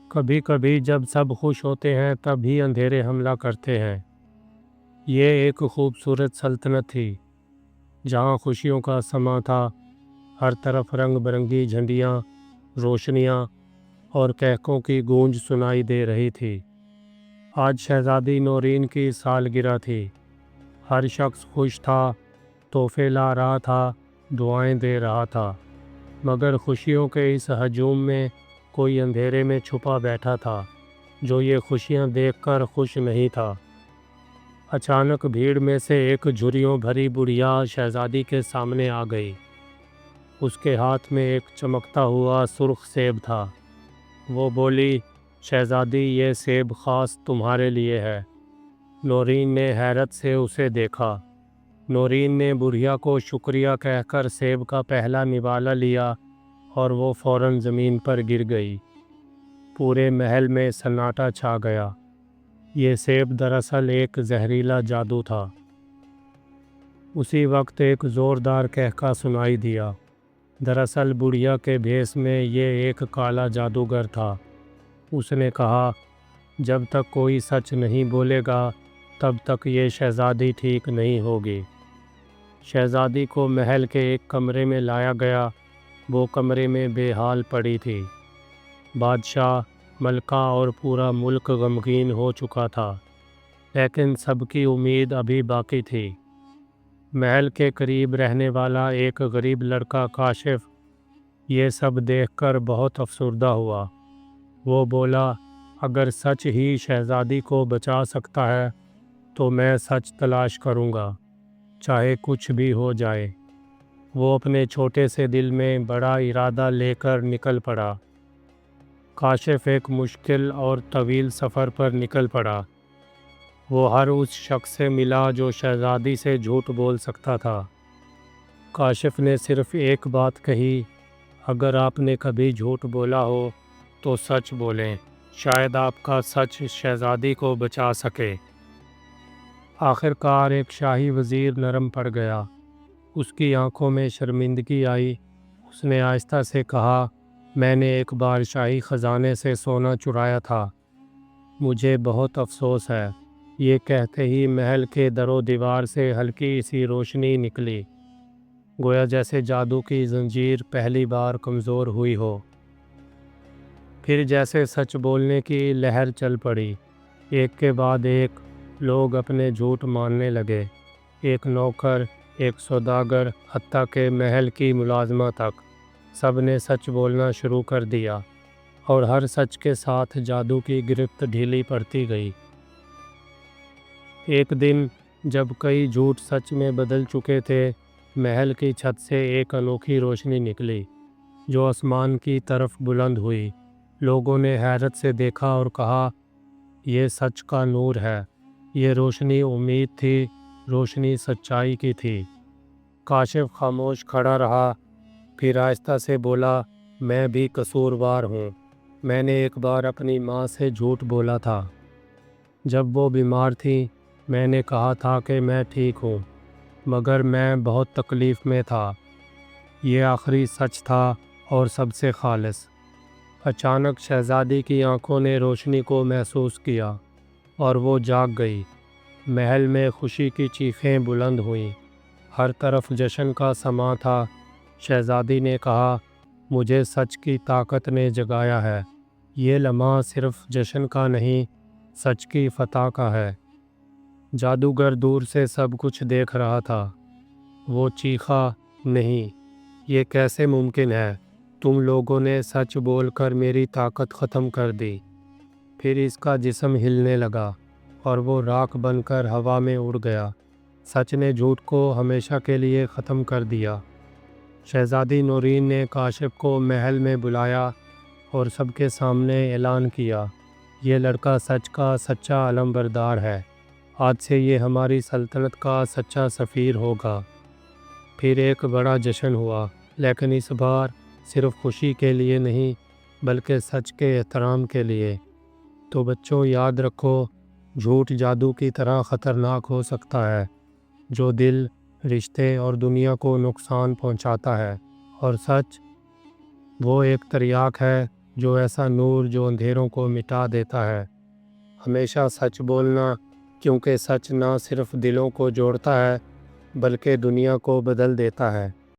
کبھی کبھی جب سب خوش ہوتے ہیں تب ہی اندھیرے حملہ کرتے ہیں۔ یہ ایک خوبصورت سلطنت تھی جہاں خوشیوں کا سماں تھا۔ ہر طرف رنگ برنگی جھنڈیاں، روشنیاں اور کہکوں کی گونج سنائی دے رہی تھی۔ آج شہزادی نورین کی سالگرہ تھی۔ ہر شخص خوش تھا، تحفے لا رہا تھا، دعائیں دے رہا تھا، مگر خوشیوں کے اس ہجوم میں کوئی اندھیرے میں چھپا بیٹھا تھا جو یہ خوشیاں دیکھ کر خوش نہیں تھا۔ اچانک بھیڑ میں سے ایک جھریوں بھری بڑھیا شہزادی کے سامنے آ گئی۔ اس کے ہاتھ میں ایک چمکتا ہوا سرخ سیب تھا۔ وہ بولی، شہزادی یہ سیب خاص تمہارے لیے ہے۔ نورین نے حیرت سے اسے دیکھا۔ نورین نے بڑھیا کو شکریہ کہہ کر سیب کا پہلا نوالا لیا اور وہ فوراً زمین پر گر گئی۔ پورے محل میں سناٹا چھا گیا۔ یہ سیب دراصل ایک زہریلا جادو تھا۔ اسی وقت ایک زوردار قہقہ سنائی دیا۔ دراصل بڑھیا کے بھیس میں یہ ایک کالا جادوگر تھا۔ اس نے کہا، جب تک کوئی سچ نہیں بولے گا تب تک یہ شہزادی ٹھیک نہیں ہوگی۔ شہزادی کو محل کے ایک کمرے میں لایا گیا۔ وہ کمرے میں بے حال پڑی تھی۔ بادشاہ، ملکہ اور پورا ملک غمگین ہو چکا تھا، لیکن سب کی امید ابھی باقی تھی۔ محل کے قریب رہنے والا ایک غریب لڑکا کاشف یہ سب دیکھ کر بہت افسردہ ہوا۔ وہ بولا، اگر سچ ہی شہزادی کو بچا سکتا ہے تو میں سچ تلاش کروں گا، چاہے کچھ بھی ہو جائے۔ وہ اپنے چھوٹے سے دل میں بڑا ارادہ لے کر نکل پڑا۔ کاشف ایک مشکل اور طویل سفر پر نکل پڑا۔ وہ ہر اس شخص سے ملا جو شہزادی سے جھوٹ بول سکتا تھا۔ کاشف نے صرف ایک بات کہی، اگر آپ نے کبھی جھوٹ بولا ہو تو سچ بولیں، شاید آپ کا سچ شہزادی کو بچا سکے۔ آخر کار ایک شاہی وزیر نرم پڑ گیا۔ اس کی آنکھوں میں شرمندگی آئی۔ اس نے آہستہ سے کہا، میں نے ایک بار شاہی خزانے سے سونا چرایا تھا، مجھے بہت افسوس ہے۔ یہ کہتے ہی محل کے در و دیوار سے ہلکی سی روشنی نکلی، گویا جیسے جادو کی زنجیر پہلی بار کمزور ہوئی ہو۔ پھر جیسے سچ بولنے کی لہر چل پڑی۔ ایک کے بعد ایک لوگ اپنے جھوٹ ماننے لگے۔ ایک نوکر، ایک سوداگر، حتیٰ کہ محل کی ملازمہ تک، سب نے سچ بولنا شروع کر دیا، اور ہر سچ کے ساتھ جادو کی گرفت ڈھیلی پڑتی گئی۔ ایک دن جب کئی جھوٹ سچ میں بدل چکے تھے، محل کی چھت سے ایک انوکھی روشنی نکلی جو آسمان کی طرف بلند ہوئی۔ لوگوں نے حیرت سے دیکھا اور کہا، یہ سچ کا نور ہے۔ یہ روشنی امید تھی، روشنی سچائی کی تھی۔ کاشف خاموش کھڑا رہا، پھر آہستہ سے بولا، میں بھی قصوروار ہوں۔ میں نے ایک بار اپنی ماں سے جھوٹ بولا تھا۔ جب وہ بیمار تھی میں نے کہا تھا کہ میں ٹھیک ہوں، مگر میں بہت تکلیف میں تھا۔ یہ آخری سچ تھا اور سب سے خالص۔ اچانک شہزادی کی آنکھوں نے روشنی کو محسوس کیا اور وہ جاگ گئی۔ محل میں خوشی کی چیخیں بلند ہوئیں، ہر طرف جشن کا سماں تھا۔ شہزادی نے کہا، مجھے سچ کی طاقت نے جگایا ہے۔ یہ لمحہ صرف جشن کا نہیں، سچ کی فتح کا ہے۔ جادوگر دور سے سب کچھ دیکھ رہا تھا۔ وہ چیخا، نہیں، یہ کیسے ممکن ہے؟ تم لوگوں نے سچ بول کر میری طاقت ختم کر دی۔ پھر اس کا جسم ہلنے لگا اور وہ راکھ بن کر ہوا میں اڑ گیا۔ سچ نے جھوٹ کو ہمیشہ کے لیے ختم کر دیا۔ شہزادی نورین نے کاشف کو محل میں بلایا اور سب کے سامنے اعلان کیا، یہ لڑکا سچ کا سچا علمبردار ہے۔ آج سے یہ ہماری سلطنت کا سچا سفیر ہوگا۔ پھر ایک بڑا جشن ہوا، لیکن اس بار صرف خوشی کے لیے نہیں بلکہ سچ کے احترام کے لیے۔ تو بچوں، یاد رکھو، جھوٹ جادو کی طرح خطرناک ہو سکتا ہے جو دل، رشتے اور دنیا کو نقصان پہنچاتا ہے، اور سچ وہ ایک تریاک ہے جو ایسا نور جو اندھیروں کو مٹا دیتا ہے۔ ہمیشہ سچ بولنا، کیونکہ سچ نہ صرف دلوں کو جوڑتا ہے بلکہ دنیا کو بدل دیتا ہے۔